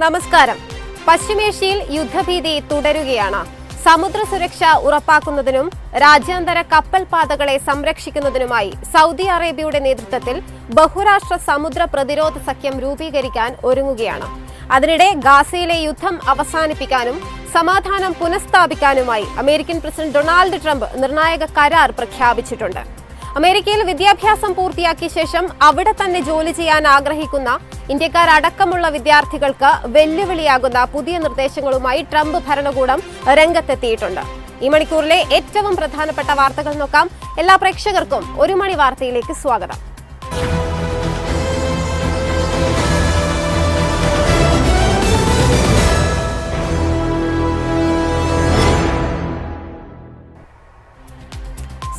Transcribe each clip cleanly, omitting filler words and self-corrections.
നമസ്കാരം. പശ്ചിമേഷ്യയിൽ യുദ്ധഭീതി തുടരുകയാണ്. സമുദ്ര സുരക്ഷ ഉറപ്പാക്കുന്നതിനും രാജ്യാന്തര കപ്പൽ പാതകളെ സംരക്ഷിക്കുന്നതിനുമായി സൗദി അറേബ്യയുടെ നേതൃത്വത്തിൽ ബഹുരാഷ്ട്ര സമുദ്ര പ്രതിരോധ സഖ്യം രൂപീകരിക്കാൻ ഒരുങ്ങുകയാണ്. അതിനിടെ ഗാസയിലെ യുദ്ധം അവസാനിപ്പിക്കാനും സമാധാനം പുനഃസ്ഥാപിക്കാനുമായി അമേരിക്കൻ പ്രസിഡന്റ് ഡൊണാൾഡ് ട്രംപ് നിർണായക കരാർ പ്രഖ്യാപിച്ചിട്ടുണ്ട്. അമേരിക്കയിൽ വിദ്യാഭ്യാസം പൂർത്തിയാക്കിയ ശേഷം അവിടെ തന്നെ ജോലി ചെയ്യാൻ ആഗ്രഹിക്കുന്ന ഇന്ത്യക്കാരടക്കമുള്ള വിദ്യാർത്ഥികൾക്ക് വെല്ലുവിളിയാകുന്ന പുതിയ നിർദ്ദേശങ്ങളുമായി ട്രംപ് ഭരണകൂടം രംഗത്തെത്തിയിട്ടുണ്ട്. ഈ മണിക്കൂറിലെ ഏറ്റവും പ്രധാനപ്പെട്ട വാർത്തകൾ നോക്കാം. എല്ലാ പ്രേക്ഷകർക്കും ഒരു മണി വാർത്തയിലേക്ക് സ്വാഗതം.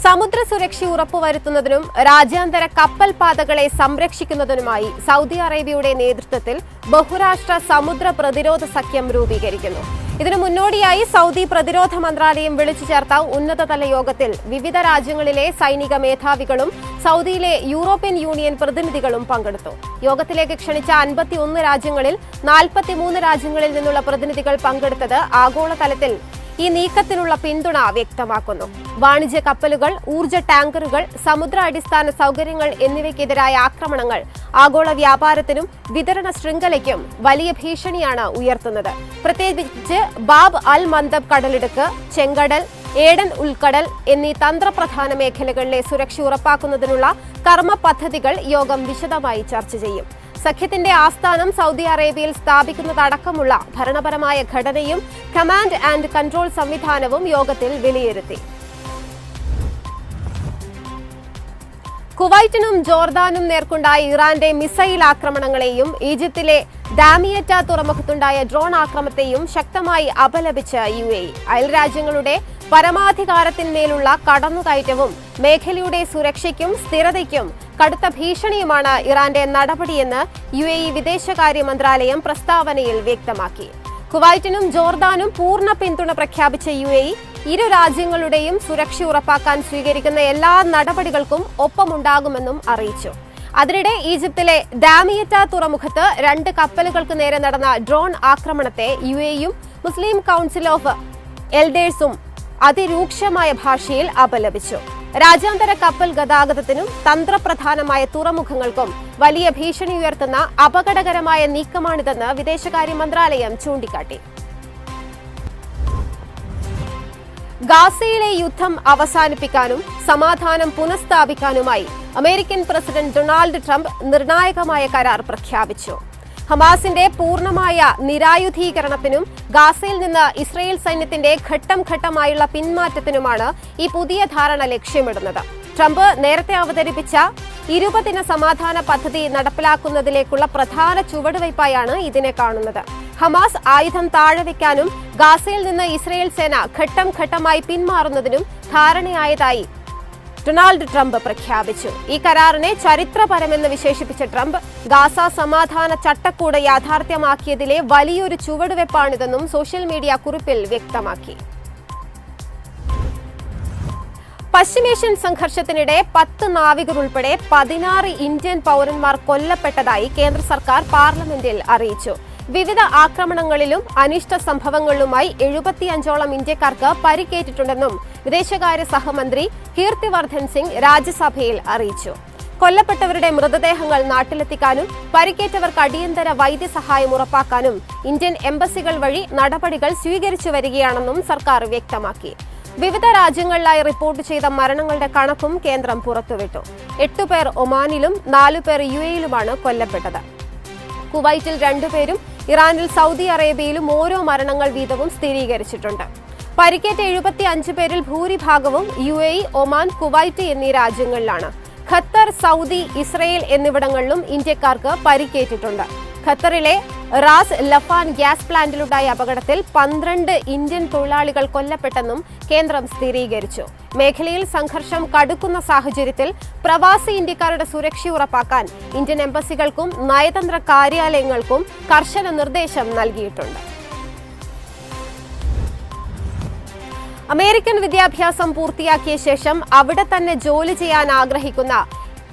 സമുദ്ര സുരക്ഷ ഉറപ്പുവരുത്തുന്നതിനും രാജ്യാന്തര കപ്പൽ പാതകളെ സംരക്ഷിക്കുന്നതിനുമായി സൗദി അറേബ്യയുടെ നേതൃത്വത്തിൽ ബഹുരാഷ്ട്ര സമുദ്ര പ്രതിരോധ സഖ്യം രൂപീകരിക്കുന്നു. ഇതിനു മുന്നോടിയായി സൗദി പ്രതിരോധ മന്ത്രാലയം വിളിച്ചു ചേർത്ത ഉന്നതതല യോഗത്തിൽ വിവിധ രാജ്യങ്ങളിലെ സൈനിക മേധാവികളും സൗദിയിലെ യൂറോപ്യൻ യൂണിയൻ പ്രതിനിധികളും പങ്കെടുത്തു. യോഗത്തിലേക്ക് ക്ഷണിച്ച 51 രാജ്യങ്ങളിൽ 43 രാജ്യങ്ങളിൽ നിന്നുള്ള പ്രതിനിധികൾ പങ്കെടുത്തത് ആഗോളതലത്തിൽ ഈ നീക്കത്തിനുള്ള പിന്തുണ വ്യക്തമാക്കുന്നു. വാണിജ്യ കപ്പലുകൾ, ഊർജ്ജ ടാങ്കറുകൾ, സമുദ്ര അടിസ്ഥാന സൗകര്യങ്ങൾ എന്നിവയ്ക്കെതിരായ ആക്രമണങ്ങൾ ആഗോള വ്യാപാരത്തിനും വിതരണ ശൃംഖലയ്ക്കും വലിയ ഭീഷണിയാണ് ഉയർത്തുന്നത്. പ്രത്യേകിച്ച് ബാബ് അൽ മന്ദബ് കടലിടുക്ക്, ചെങ്കടൽ, ഏഡൻ ഉൾക്കടൽ എന്നീ തന്ത്രപ്രധാന മേഖലകളിലെ സുരക്ഷ ഉറപ്പാക്കുന്നതിനുള്ള കർമ്മ പദ്ധതികൾ യോഗം വിശദമായി ചർച്ച ചെയ്യും. സഖ്യത്തിന്റെ ആസ്ഥാനം സൗദി അറേബ്യയിൽ സ്ഥാപിക്കുന്നതടക്കമുള്ള ഭരണപരമായ ഘടനയും കമാൻഡ് ആൻഡ് കൺട്രോൾ സംവിധാനവും യോഗത്തിൽ വിലയിരുത്തി. കുവൈറ്റിനും ജോർദാനും നേർക്കുണ്ടായ ഇറാന്റെ മിസൈൽ ആക്രമണങ്ങളെയും ഈജിപ്തിലെ ഡാമിയറ്റ തുറമുഖത്തുണ്ടായ ഡ്രോൺ ആക്രമണത്തെയും ശക്തമായി അപലപിച്ച UAE അയൽരാജ്യങ്ങളുടെ പരമാധികാരത്തിന്മേലുള്ള കടന്നുകയറ്റവും മേഖലയുടെ സുരക്ഷയ്ക്കും സ്ഥിരതയ്ക്കും കടുത്ത ഭീഷണിയുമാണ് ഇറാന്റെ നടപടിയെന്ന് UAE വിദേശകാര്യ മന്ത്രാലയം പ്രസ്താവനയിൽ വ്യക്തമാക്കി. കുവൈറ്റിനും ജോർദാനും പൂർണ്ണ പിന്തുണ പ്രഖ്യാപിച്ച UAE ഇരു രാജ്യങ്ങളുടെയും സുരക്ഷ ഉറപ്പാക്കാൻ സ്വീകരിക്കുന്ന എല്ലാ നടപടികൾക്കും ഒപ്പമുണ്ടാകുമെന്നും അറിയിച്ചു. അതിനിടെ ഈജിപ്തിലെ ഡാമിയറ്റ തുറമുഖത്ത് 2 കപ്പലുകൾക്ക് നേരെ നടന്ന ഡ്രോൺ ആക്രമണത്തെ UAEയും മുസ്ലിം കൗൺസിൽ ഓഫ് എൽഡേഴ്സും അതിരൂക്ഷമായ ഭാഷയിൽ അപലപിച്ചു. രാജ്യാന്തര കപ്പൽ ഗതാഗതത്തിനും തന്ത്രപ്രധാനമായ തുറമുഖങ്ങൾക്കും വലിയ ഭീഷണി ഉയർത്തുന്ന അപകടകരമായ നീക്കമാണിതെന്ന് വിദേശകാര്യ മന്ത്രാലയം ചൂണ്ടിക്കാട്ടി. ഗാസയിലെ യുദ്ധം അവസാനിപ്പിക്കാനും സമാധാനം പുനഃസ്ഥാപിക്കാനുമായി അമേരിക്കൻ പ്രസിഡന്റ് ഡൊണാൾഡ് ട്രംപ് നിർണായകമായ കരാർ പ്രഖ്യാപിച്ചു. ഹമാസിന്റെ പൂർണ്ണമായ നിരായുധീകരണത്തിനും ഗാസയിൽ നിന്ന് ഇസ്രയേൽ സൈന്യത്തിന്റെ ഘട്ടം ഘട്ടമായുള്ള പിന്മാറ്റത്തിനുമാണ് ഈ പുതിയ ധാരണ ലക്ഷ്യമിടുന്നത്. ട്രംപ് നേരത്തെ അവതരിപ്പിച്ച 20 ദിന സമാധാന പദ്ധതി നടപ്പിലാക്കുന്നതിലേക്കുള്ള പ്രധാന ചുവടുവയ്പായാണ് ഇതിനെ കാണുന്നത്. ഹമാസ് ആയുധം താഴെവെക്കാനും ഗാസയിൽ നിന്ന് ഇസ്രയേൽ സേന ഘട്ടം ഘട്ടമായി പിന്മാറുന്നതിനും ധാരണയായതായി ഡൊണാൾഡ് ട്രംപ് പ്രഖ്യാപിച്ചു. ഈ കരാറിനെ ചരിത്രപരമെന്ന് വിശേഷിപ്പിച്ച ട്രംപ് ഗാസ സമാധാന ചട്ടക്കൂട് യാഥാർത്ഥ്യമാക്കിയതിലെ വലിയൊരു ചുവടുവെപ്പാണിതെന്നും സോഷ്യൽ മീഡിയ കുറിപ്പിൽ വ്യക്തമാക്കി. പശ്ചിമേഷ്യൻ സംഘർഷത്തിനിടെ 10 നാവികർ ഉൾപ്പെടെ 16 ഇന്ത്യൻ പൗരന്മാർ കൊല്ലപ്പെട്ടതായി കേന്ദ്ര സർക്കാർ പാർലമെന്റിൽ അറിയിച്ചു. വിവിധ ആക്രമണങ്ങളിലും അനിഷ്ട സംഭവങ്ങളിലുമായി 75ഓളം ഇന്ത്യക്കാർക്ക് പരിക്കേറ്റിട്ടുണ്ടെന്നും വിദേശകാര്യ സഹമന്ത്രി കീർത്തിവർദ്ധൻ സിംഗ് രാജ്യസഭയിൽ അറിയിച്ചു. കൊല്ലപ്പെട്ടവരുടെ മൃതദേഹങ്ങൾ നാട്ടിലെത്തിക്കാനും പരിക്കേറ്റവർക്ക് അടിയന്തര വൈദ്യസഹായം ഉറപ്പാക്കാനും ഇന്ത്യൻ എംബസികൾ വഴി നടപടികൾ സ്വീകരിച്ചു വരികയാണെന്നും സർക്കാർ വ്യക്തമാക്കി. വിവിധ രാജ്യങ്ങളിലായി റിപ്പോർട്ട് ചെയ്ത മരണങ്ങളുടെ കണക്കും കേന്ദ്രം പുറത്തുവിട്ടു. 8 പേർ ഒമാനിലും 4 പേർ UAEയിലുമാണ് കൊല്ലപ്പെട്ടത്. കുവൈറ്റിൽ 2 പേരും ഇറാനിൽ സൗദി അറേബ്യയിലും ഓരോ മരണങ്ങൾ വീതവും സ്ഥിരീകരിച്ചിട്ടുണ്ട്. പരിക്കേറ്റ 75 പേരിൽ ഭൂരിഭാഗവും UAE, ഒമാൻ, കുവൈറ്റ് എന്നീ രാജ്യങ്ങളിലാണ്. ഖത്തർ, സൗദി, ഇസ്രയേൽ എന്നിവിടങ്ങളിലും ഇന്ത്യക്കാർക്ക് പരിക്കേറ്റിട്ടുണ്ട്. ഖത്തറിലെ റാസ് ലഫാൻ ഗ്യാസ് പ്ലാന്റിലുണ്ടായ അപകടത്തിൽ 12 ഇന്ത്യൻ തൊഴിലാളികൾ കൊല്ലപ്പെട്ടെന്നും കേന്ദ്രം സ്ഥിരീകരിച്ചു. മേഖലയിൽ സംഘർഷം കടുക്കുന്ന സാഹചര്യത്തിൽ പ്രവാസി ഇന്ത്യക്കാരുടെ സുരക്ഷ ഉറപ്പാക്കാൻ ഇന്ത്യൻ എംബസികൾക്കും നയതന്ത്ര കാര്യാലയങ്ങൾക്കും കർശന നിർദ്ദേശം നൽകിയിട്ടുണ്ട്. അമേരിക്കൻ വിദ്യാഭ്യാസം പൂർത്തിയാക്കിയ ശേഷം അവിടെ തന്നെ ജോലി ചെയ്യാൻ ആഗ്രഹിക്കുന്ന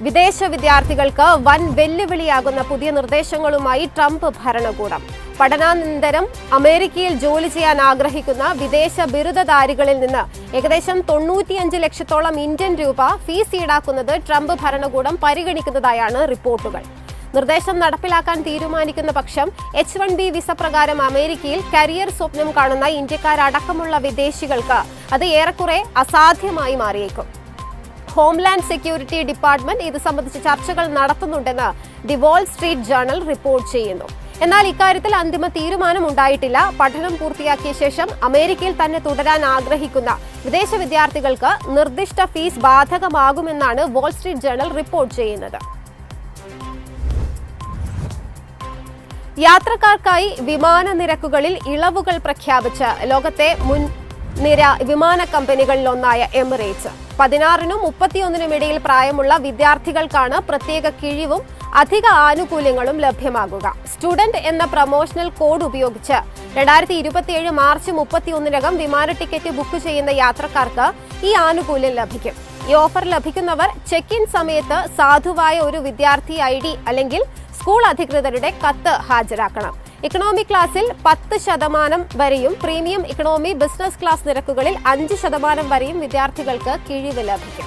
വിദേശ വിദ്യാർത്ഥികൾക്ക് വൻ വെല്ലുവിളിയാകുന്ന പുതിയ നിർദ്ദേശങ്ങളുമായി ട്രംപ് ഭരണകൂടം. പഠനാനന്തരം അമേരിക്കയിൽ ജോലി ചെയ്യാൻ ആഗ്രഹിക്കുന്ന വിദേശ ബിരുദധാരികളിൽ നിന്ന് ഏകദേശം 95 ലക്ഷത്തോളം ഇന്ത്യൻ രൂപ ഫീസ് ഈടാക്കുന്നത് ട്രംപ് ഭരണകൂടം പരിഗണിക്കുന്നതായാണ് റിപ്പോർട്ടുകൾ. നിർദ്ദേശം നടപ്പിലാക്കാൻ തീരുമാനിക്കുന്ന പക്ഷം H-1B വിസ പ്രകാരം അമേരിക്കയിൽ കരിയർ സ്വപ്നം കാണുന്ന ഇന്ത്യക്കാരടക്കമുള്ള വിദേശികൾക്ക് അത് ഏറെക്കുറെ അസാധ്യമായി മാറിയേക്കും. ഹോംലാൻഡ് സെക്യൂരിറ്റി ഡിപ്പാർട്ട്മെന്റ് ഇത് സംബന്ധിച്ച് ചർച്ചകൾ നടത്തുന്നുണ്ടെന്ന് the Wall Street Journal report ചെയ്യുന്നു. എന്നാൽ ഇക്കാര്യത്തിൽ അന്തിമ തീരുമാനം ഉണ്ടായിട്ടില്ല. പഠനം പൂർത്തിയാക്കിയ ശേഷം അമേരിക്കയിൽ തന്നെ തുടരാൻ ആഗ്രഹിക്കുന്ന വിദേശ വിദ്യാർത്ഥികൾക്ക് നിർദ്ദിഷ്ട ഫീസ് ബാധകമാകുമെന്നാണ് വാൾ സ്ട്രീറ്റ് ജേർണൽ റിപ്പോർട്ട് ചെയ്യുന്നത്. യാത്രക്കാർക്കായി വിമാന നിരക്കുകളിൽ ഇളവുകൾ പ്രഖ്യാപിച്ച് ലോകത്തെ മുൻനിര വിമാന കമ്പനികളിലൊന്നായ എമിറേറ്റ്സ് 16നും 31നും ഇടയിൽ പ്രായമുള്ള വിദ്യാർത്ഥികൾക്കാണ് പ്രത്യേക കിഴിവും അധിക ആനുകൂല്യങ്ങളും ലഭ്യമാകുക. സ്റ്റുഡന്റ് എന്ന പ്രൊമോഷണൽ കോഡ് ഉപയോഗിച്ച് 2027 മാർച്ച് 31-നകം വിമാന ടിക്കറ്റ് ബുക്ക് ചെയ്യുന്ന യാത്രക്കാർക്ക് ഈ ആനുകൂല്യം ലഭിക്കും. ഈ ഓഫർ ലഭിക്കുന്നവർ ചെക്ക് ഇൻ സമയത്ത് സാധുവായ ഒരു വിദ്യാർത്ഥി ID അല്ലെങ്കിൽ സ്കൂൾ അധികൃതരുടെ കത്ത് ഹാജരാക്കണം. ഇക്കണോമി ക്ലാസ്സിൽ 10% വരെയും പ്രീമിയം ഇക്കണോമി ബിസിനസ് ക്ലാസ് നിരക്കുകളിൽ 5% വരെയും വിദ്യാർത്ഥികൾക്ക് കിഴിവ് ലഭിക്കും.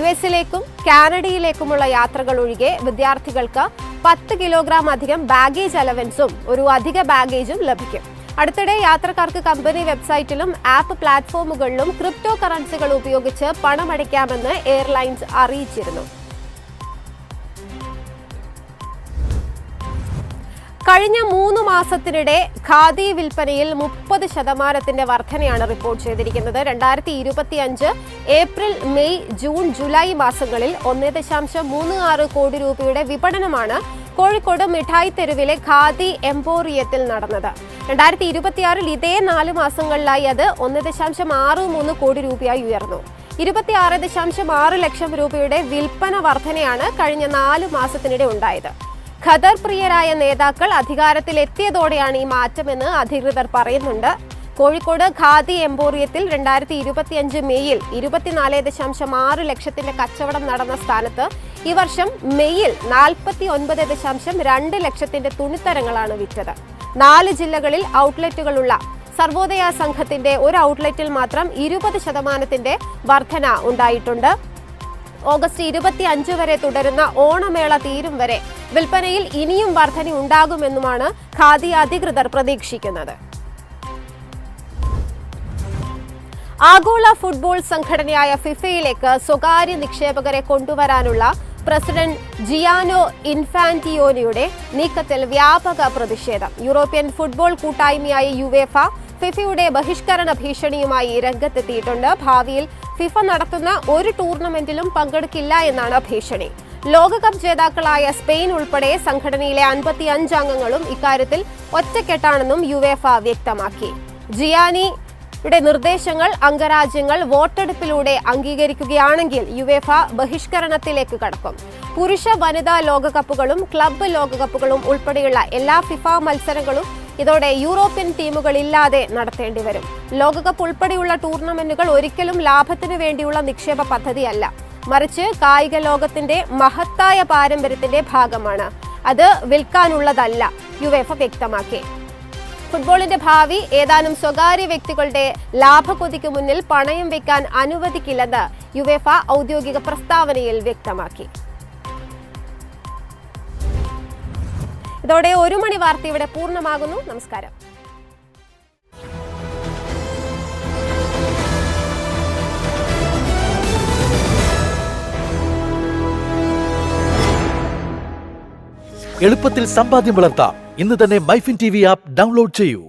US-ലേക്കും കാനഡയിലേക്കുമുള്ള യാത്രകൾ ഒഴികെ വിദ്യാർത്ഥികൾക്ക് 10 കിലോഗ്രാം അധികം ബാഗേജ് അലവൻസും ഒരു അധിക ബാഗേജും ലഭിക്കും. അടുത്തിടെ യാത്രക്കാർക്ക് കമ്പനി വെബ്സൈറ്റിലും ആപ്പ് പ്ലാറ്റ്ഫോമുകളിലും ക്രിപ്റ്റോ കറൻസികൾ ഉപയോഗിച്ച് പണമടയ്ക്കാമെന്ന് എയർലൈൻസ് അറിയിച്ചിരുന്നു. കഴിഞ്ഞ 3 മാസത്തിനിടെ ഖാദി വിൽപ്പനയിൽ 30% വർധനയാണ് റിപ്പോർട്ട് ചെയ്തിരിക്കുന്നത്. 2025 ഏപ്രിൽ, മെയ്, ജൂൺ, ജൂലൈ മാസങ്ങളിൽ 1.36 കോടി രൂപയുടെ വിപണനമാണ് കോഴിക്കോട് മിഠായി തെരുവിലെ ഖാദി എംപോറിയത്തിൽ നടന്നത്. 2026 ഇതേ 4 മാസങ്ങളിലായി അത് 1.63 കോടി രൂപയായി ഉയർന്നു. 26.6 ലക്ഷം രൂപയുടെ വിൽപ്പന വർധനയാണ് കഴിഞ്ഞ 4 മാസത്തിനിടെ ഉണ്ടായത്. ഖദർ പ്രിയരായ നേതാക്കൾ അധികാരത്തിലെത്തിയതോടെയാണ് ഈ മാറ്റമെന്ന് അധികൃതർ പറയുന്നുണ്ട്. കോഴിക്കോട് ഖാദി എംപോറിയത്തിൽ 2025 മെയ്യിൽ 24.6 ലക്ഷത്തിന്റെ കച്ചവടം നടന്ന സ്ഥാനത്ത് ഈ വർഷം മെയ്യിൽ 49.2 ലക്ഷത്തിന്റെ തുണിത്തരങ്ങളാണ് വിറ്റത്. 4 ജില്ലകളിൽ ഔട്ട്ലെറ്റുകളുള്ള സർവോദയ സംഘത്തിന്റെ ഒരു ഔട്ട്ലെറ്റിൽ മാത്രം 20% വർധന ഉണ്ടായിട്ടുണ്ട്. ഓഗസ്റ്റ് 25 വരെ തുടരുന്ന ഓണമേള തീരും വരെ വിൽപ്പനയിൽ ഇനിയും വർധന ഉണ്ടാകുമെന്നുമാണ് ഖാദി അധികൃതർ പ്രതീക്ഷിക്കുന്നത്. ആഗോള ഫുട്ബോൾ സംഘടനയായ ഫിഫയിലേക്ക് സ്വകാര്യ നിക്ഷേപകരെ കൊണ്ടുവരാനുള്ള പ്രസിഡന്റ് ജിയാനോ ഇൻഫാന്റിയോയുടെ നീക്കത്തിൽ വ്യാപക പ്രതിഷേധം. യൂറോപ്യൻ ഫുട്ബോൾ കൂട്ടായ്മയായ യുവേഫ ഫിഫയുടെ ബഹിഷ്കരണ ഭീഷണിയുമായി രംഗത്തെത്തിയിട്ടുണ്ട്. ഭാവിയിൽ ഫിഫ നടത്തുന്ന ഒരു ടൂർണമെന്റിലും പങ്കെടുക്കില്ല എന്നാണ് ഭീഷണി. ലോകകപ്പ് ജേതാക്കളായ സ്പെയിൻ ഉൾപ്പെടെ സംഘടനയിലെ 55 അംഗങ്ങളും ഇക്കാര്യത്തിൽ ഒറ്റക്കെട്ടാണെന്നും യുവേഫ വ്യക്തമാക്കി. ജിയാനിയുടെ നിർദ്ദേശങ്ങൾ അംഗരാജ്യങ്ങൾ വോട്ടെടുപ്പിലൂടെ അംഗീകരിക്കുകയാണെങ്കിൽ യുവേഫ ബഹിഷ്കരണത്തിലേക്ക് കടക്കും. പുരുഷ വനിതാ ലോകകപ്പുകളും ക്ലബ്ബ് ലോകകപ്പുകളും ഉൾപ്പെടെയുള്ള എല്ലാ ഫിഫ മത്സരങ്ങളും ഇതോടെ യൂറോപ്യൻ ടീമുകളില്ലാതെ നടത്തേണ്ടി വരും. ലോകകപ്പ് ഉൾപ്പെടെയുള്ള ടൂർണമെന്റുകൾ ഒരിക്കലും ലാഭത്തിനു വേണ്ടിയുള്ള നിക്ഷേപ പദ്ധതിയല്ല, മറിച്ച് കായിക ലോകത്തിന്റെ മഹത്തായ പാരമ്പര്യത്തിന്റെ ഭാഗമാണ്. അത് വിൽക്കാനുള്ളതല്ല, യുവേഫ വ്യക്തമാക്കി. ഫുട്ബോളിന്റെ ഭാവി ഏതാനും സ്വകാര്യ വ്യക്തികളുടെ ലാഭക്കൊതിക്ക് മുന്നിൽ പണയം വെക്കാൻ അനുവദിക്കില്ലെന്ന് യുവേഫ ഔദ്യോഗിക പ്രസ്താവനയിൽ വ്യക്തമാക്കി. ഇതോടെ 1 മണി വാർത്ത ഇവിടെ പൂർണ്ണമാകുന്നു. നമസ്കാരം. എളുപ്പത്തിൽ സമ്പാദ്യം വളർത്താം. ഇന്ന് തന്നെ മൈഫിൻ TV ആപ്പ് ഡൗൺലോഡ് ചെയ്യൂ.